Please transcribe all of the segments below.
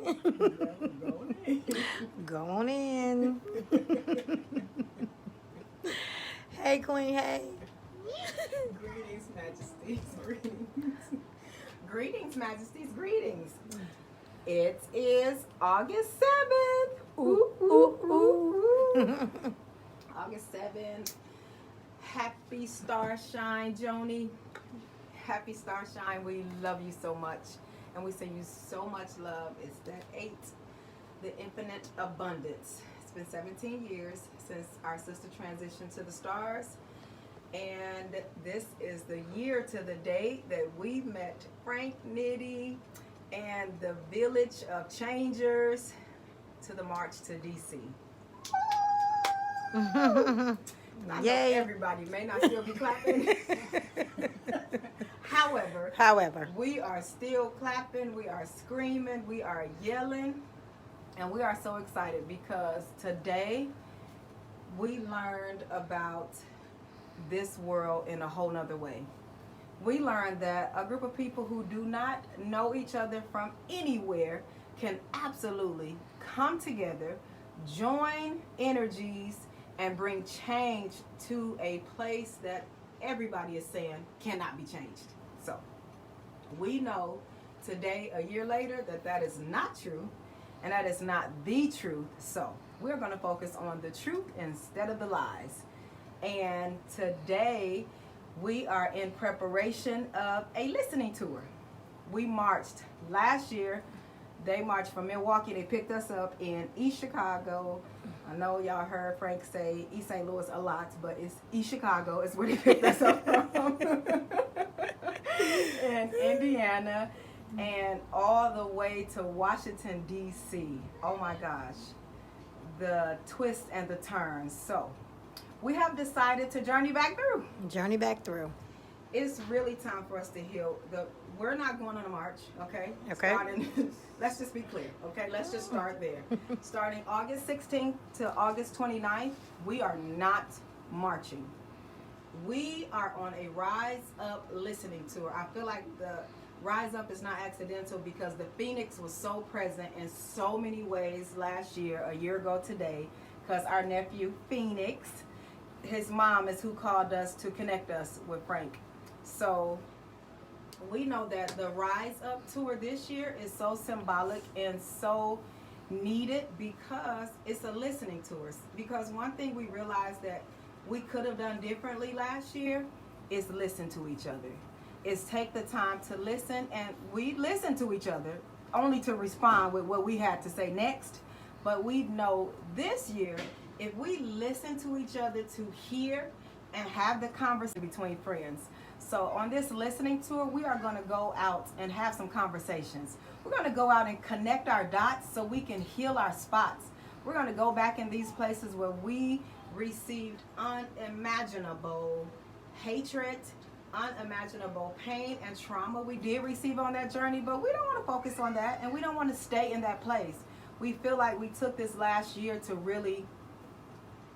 Go on in. Go on in. Hey, Queen. Hey. Greetings, Majesties. Greetings. Greetings, Majesties. Greetings. It is August 7th. Ooh, ooh, ooh, ooh. August 7th. Happy Starshine, Joni. Happy Starshine. We love you so much. And we send you so much love. It's that 8, the infinite abundance. It's been 17 years since our sister transitioned to the stars. And this is the year to the date that we met Frank Nitty and the Village of Changers to the March to DC. I know Yay. everybody may not still be clapping. However, we are still clapping, we are screaming, we are yelling, and we are so excited because today we learned about this world in a whole nother way. We learned that a group of people who do not know each other from anywhere can absolutely come together, join energies, and bring change to a place that everybody is saying cannot be changed. So we know today, a year later, that is not true, and that is not the truth. So we're going to focus on the truth instead of the lies. And today we are in preparation of a listening tour. We marched last year. They marched from Milwaukee. They picked us up in East Chicago. I know y'all heard Frank say East St. Louis a lot, but it's East Chicago is where they picked us up from. In Indiana, and all the way to Washington, D.C. Oh my gosh. The twists and the turns. So we have decided to journey back through. journey back through. It's really time for us to heal. We're not going on a march, okay? Okay. Let's just be clear, okay? Let's just start there. Starting August 16th to August 29th, we are not marching. We are on a Rise Up listening tour. I feel like the Rise Up is not accidental because the Phoenix was so present in so many ways last year, a year ago today, because our nephew Phoenix, his mom is who called us to connect us with Frank. So we know that the Rise Up tour this year is so symbolic and so needed because it's a listening tour. Because one thing we realized that we could have done differently last year is listen to each other. Is take the time to listen, and we listen to each other only to respond with what we had to say next. But we know this year, if we listen to each other to hear and have the conversation between friends. So on this listening tour, we are going to go out and have some conversations. We're going to go out and connect our dots so we can heal our spots. We're going to go back in these places where we received unimaginable hatred, unimaginable pain and trauma we did receive on that journey, but we don't want to focus on that, and we don't want to stay in that place. We feel like we took this last year to really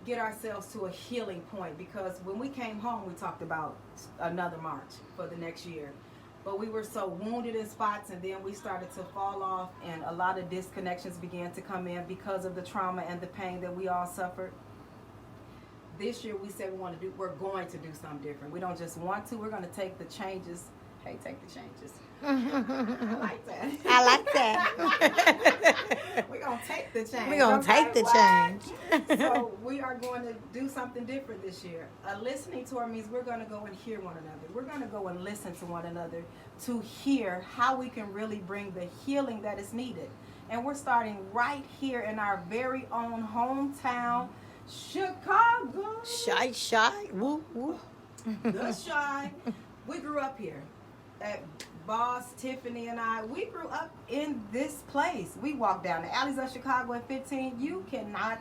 get ourselves to a healing point, because when we came home, we talked about another march for the next year. But we were so wounded in spots, and then we started to fall off, and a lot of disconnections began to come in because of the trauma and the pain that we all suffered. This year we said we're going to do something different. We don't just want to, we're going to take the changes. Hey, take the changes. I like that. I like that. We're going to take the change. We're going to take the change. So we are going to do something different this year. A listening tour means we're going to go and hear one another. We're going to go and listen to one another to hear how we can really bring the healing that is needed. And we're starting right here in our very own hometown, Chicago. Shy. Woo, woo. The Shy. We grew up here. At Boss, Tiffany, and I, we grew up in this place. We walked down the alleys of Chicago at 15. You cannot,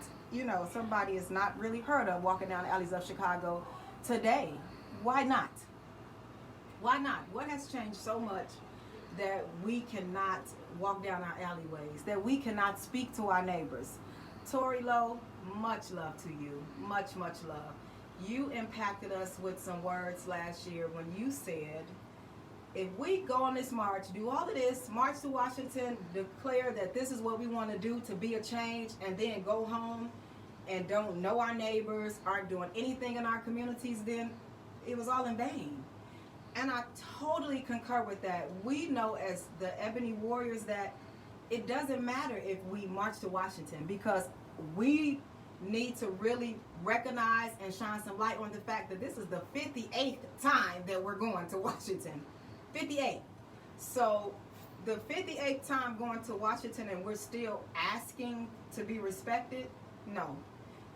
somebody is not really heard of walking down the alleys of Chicago today. Why not? Why not? What has changed so much that we cannot walk down our alleyways, that we cannot speak to our neighbors? Tori Lowe, much love to you. Much, much love. You impacted us with some words last year when you said, if we go on this march, do all of this, march to Washington, declare that this is what we want to do to be a change, and then go home and don't know our neighbors, aren't doing anything in our communities, then it was all in vain. And I totally concur with that. We know as the Ebony Warriors that it doesn't matter if we march to Washington, because we need to really recognize and shine some light on the fact that this is the 58th time that we're going to Washington. 58. So the 58th time going to Washington and we're still asking to be respected? No.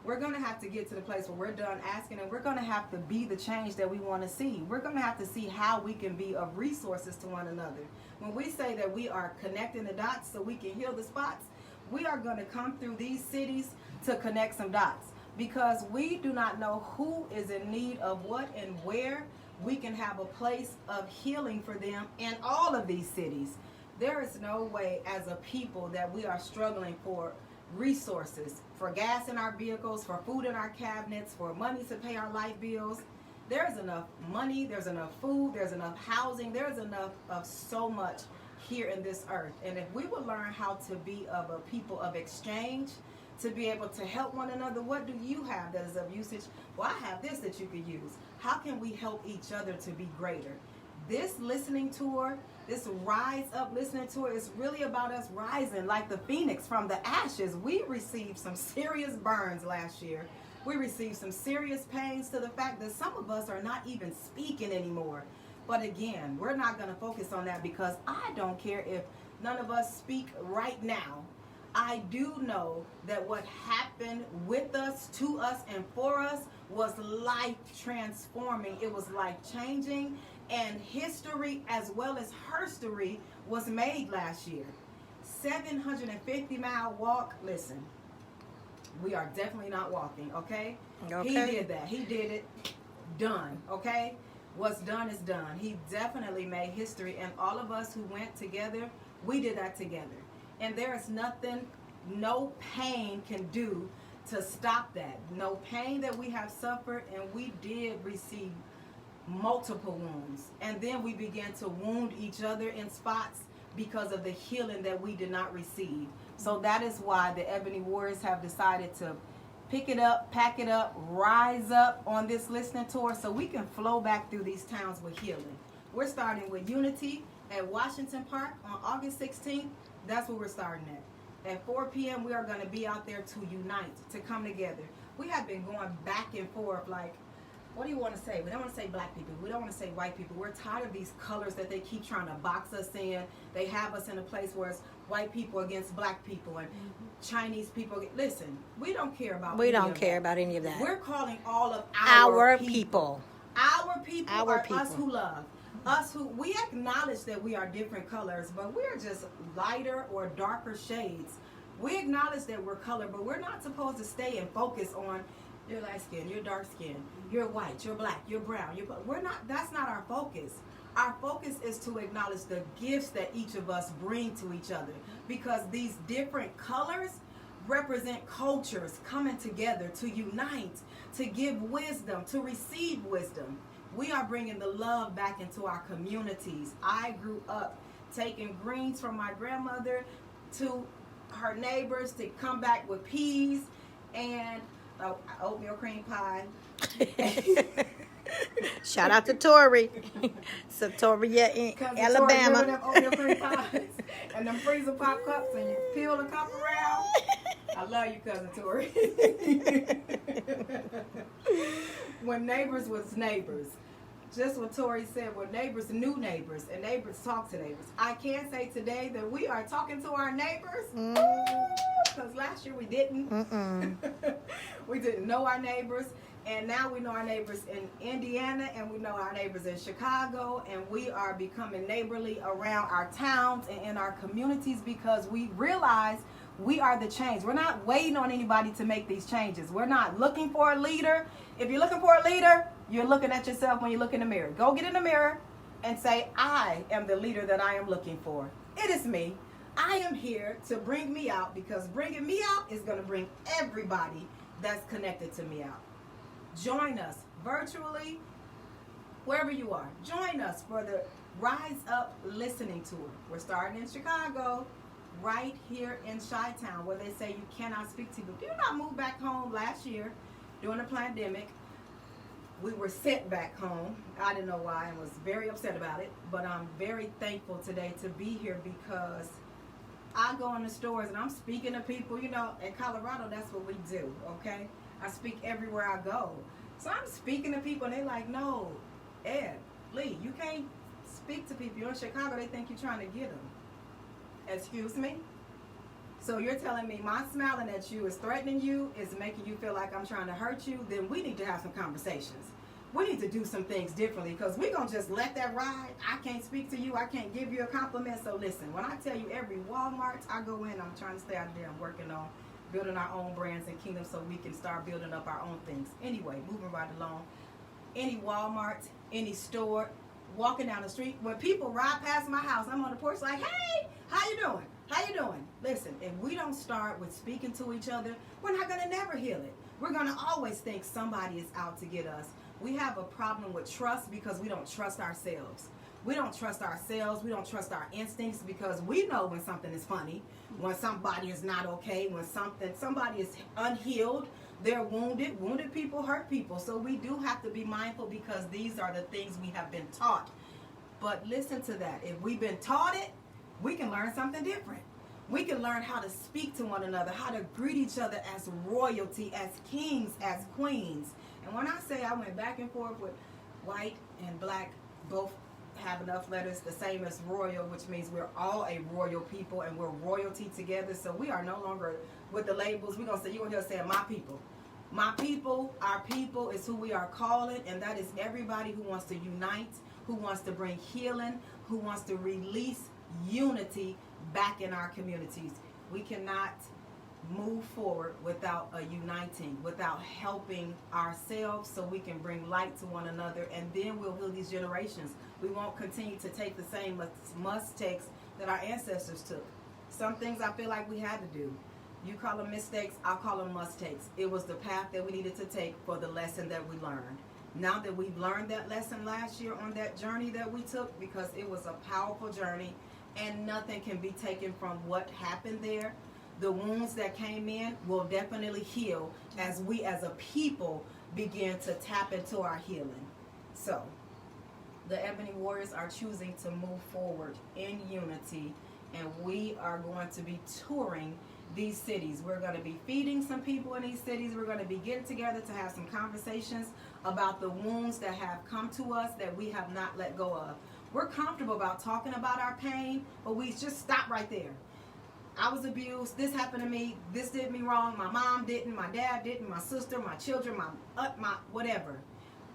We're going to have to get to the place where we're done asking, and we're going to have to be the change that we want to see. We're going to have to see how we can be of resources to one another. When we say that we are connecting the dots so we can heal the spots, we are going to come through these cities to connect some dots, because we do not know who is in need of what and where we can have a place of healing for them in all of these cities. There is no way as a people that we are struggling for resources, for gas in our vehicles, for food in our cabinets, for money to pay our light bills. There's enough money, there's enough food, there's enough housing, there's enough of so much here in this earth. And if we would learn how to be of a people of exchange, to be able to help one another, what do you have that is of usage? Well, I have this that you could use. How can we help each other to be greater? This listening tour, this Rise Up listening tour is really about us rising like the phoenix from the ashes. We received some serious burns last year. We received some serious pains to the fact that some of us are not even speaking anymore. But again, we're not going to focus on that, because I don't care if none of us speak right now. I do know that what happened with us, to us, and for us was life transforming. It was life changing, and history as well as herstory was made last year. 750-mile walk. Listen, we are definitely not walking, okay? He did that. He did it. Done, okay? What's done is done. He definitely made history, and all of us who went together, we did that together. And there is nothing, no pain can do to stop that. No pain that we have suffered, and we did receive multiple wounds. And then we began to wound each other in spots because of the healing that we did not receive. So that is why the Ebony Warriors have decided to pick it up, pack it up, rise up on this listening tour so we can flow back through these towns with healing. We're starting with Unity at Washington Park on August 16th. That's where we're starting at. At 4 p.m. we are going to be out there to unite, to come together. We have been going back and forth like, what do you want to say? We don't want to say black people. We don't want to say white people. We're tired of these colors that they keep trying to box us in. They have us in a place where it's white people against black people and Chinese people. Listen, we don't care about We don't care about any of that. We're calling all of Our people. Our people Our are people. us who love. Us who, we acknowledge that we are different colors, but we're just lighter or darker shades. We acknowledge that we're colored, but we're not supposed to stay and focus on you're light skin, you're dark skin, you're white, you're black, you're brown. We're not. That's not our focus. Our focus is to acknowledge the gifts that each of us bring to each other, because these different colors represent cultures coming together to unite, to give wisdom, to receive wisdom. We are bringing the love back into our communities. I grew up taking greens from my grandmother to her neighbors to come back with peas and oatmeal cream pie. Shout out to Tori. Satoria in Alabama. Them oatmeal cream pies and them freezer pop cups, and you peel the cup around. I love you, cousin Tori. When neighbors was neighbors, just what Tori said, when neighbors knew neighbors and neighbors talk to neighbors. I can say today that we are talking to our neighbors, because last year we didn't. We didn't know our neighbors, and now we know our neighbors in Indiana, and we know our neighbors in Chicago, and we are becoming neighborly around our towns and in our communities, because we realize we are the change. We're not waiting on anybody to make these changes. We're not looking for a leader. If you're looking for a leader, you're looking at yourself when you look in the mirror. Go get in the mirror and say, I am the leader that I am looking for. It is me. I am here to bring me out, because bringing me out is going to bring everybody that's connected to me out. Join us virtually, wherever you are. Join us for the Rise Up Listening Tour. We're starting in Chicago, right here in Chi-Town, where they say you cannot speak to people. Do you not move back home last year during the pandemic? We were sent back home. I didn't know why and was very upset about it, but I'm very thankful today to be here because I go in the stores and I'm speaking to people. You know, in Colorado, that's what we do, okay? I speak everywhere I go. So I'm speaking to people and they're like, no, Ed, Lee, you can't speak to people. You're in Chicago, they think you're trying to get them. Excuse me? So you're telling me my smiling at you is threatening you, is making you feel like I'm trying to hurt you? Then we need to have some conversations. We need to do some things differently because we're going to just let that ride. I can't speak to you. I can't give you a compliment. So listen, when I tell you every Walmart I go in, I'm trying to stay out of there. I'm working on building our own brands and kingdoms so we can start building up our own things. Anyway, moving right along. Any Walmart, any store, walking down the street, when people ride past my house, I'm on the porch like, hey, how you doing? How you doing? Listen, if we don't start with speaking to each other, we're not going to never heal it. We're going to always think somebody is out to get us. We have a problem with trust because we don't trust ourselves. We don't trust ourselves. We don't trust our instincts because we know when something is funny, when somebody is not okay, when somebody is unhealed, they're wounded. Wounded people hurt people. So we do have to be mindful because these are the things we have been taught. But listen to that. If we've been taught it, we can learn something different. We can learn how to speak to one another, how to greet each other as royalty, as kings, as queens. And when I say I went back and forth with white and black, both have enough letters, the same as royal, which means we're all a royal people and we're royalty together. So we are no longer with the labels. We're going to say, you're going to hear saying my people. My people, our people is who we are calling, and that is everybody who wants to unite, who wants to bring healing, who wants to release unity back in our communities. We cannot move forward without a uniting, without helping ourselves so we can bring light to one another, and then we'll heal these generations. We won't continue to take the same mistakes that our ancestors took. Some things I feel like we had to do. You call them mistakes, I'll call them mistakes. It was the path that we needed to take for the lesson that we learned. Now that we've learned that lesson last year on that journey that we took, because it was a powerful journey and nothing can be taken from what happened there. The wounds that came in will definitely heal as we as a people begin to tap into our healing. So, the Ebony Warriors are choosing to move forward in unity, and we are going to be touring these cities. We're going to be feeding some people in these cities. We're going to be getting together to have some conversations about the wounds that have come to us that we have not let go of. We're comfortable about talking about our pain, but we just stop right there. I was abused, this happened to me, this did me wrong, my mom didn't, my dad didn't, my sister, my children, my whatever.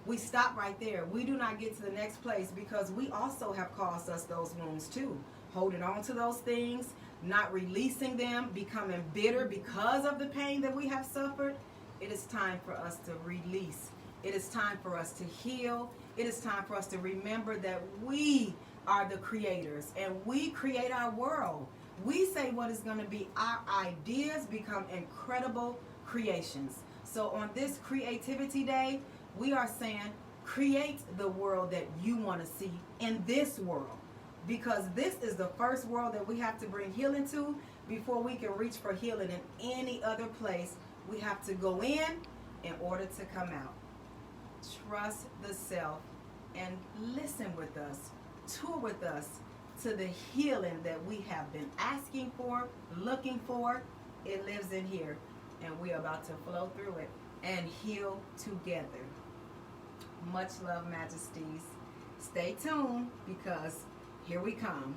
We stop right there. We do not get to the next place because we also have caused us those wounds too. Holding on to those things, not releasing them, becoming bitter because of the pain that we have suffered. It is time for us to release. It is time for us to heal. It is time for us to remember that we are the creators and we create our world. We say what is going to be our ideas become incredible creations. So on this Creativity Day, we are saying create the world that you want to see in this world. Because this is the first world that we have to bring healing to before we can reach for healing in any other place. We have to go in order to come out. Trust the self and listen with us, tour with us to the healing that we have been asking for, looking for. It lives in here, and we're about to flow through it and heal together. Much love, Majesties. Stay tuned because here we come.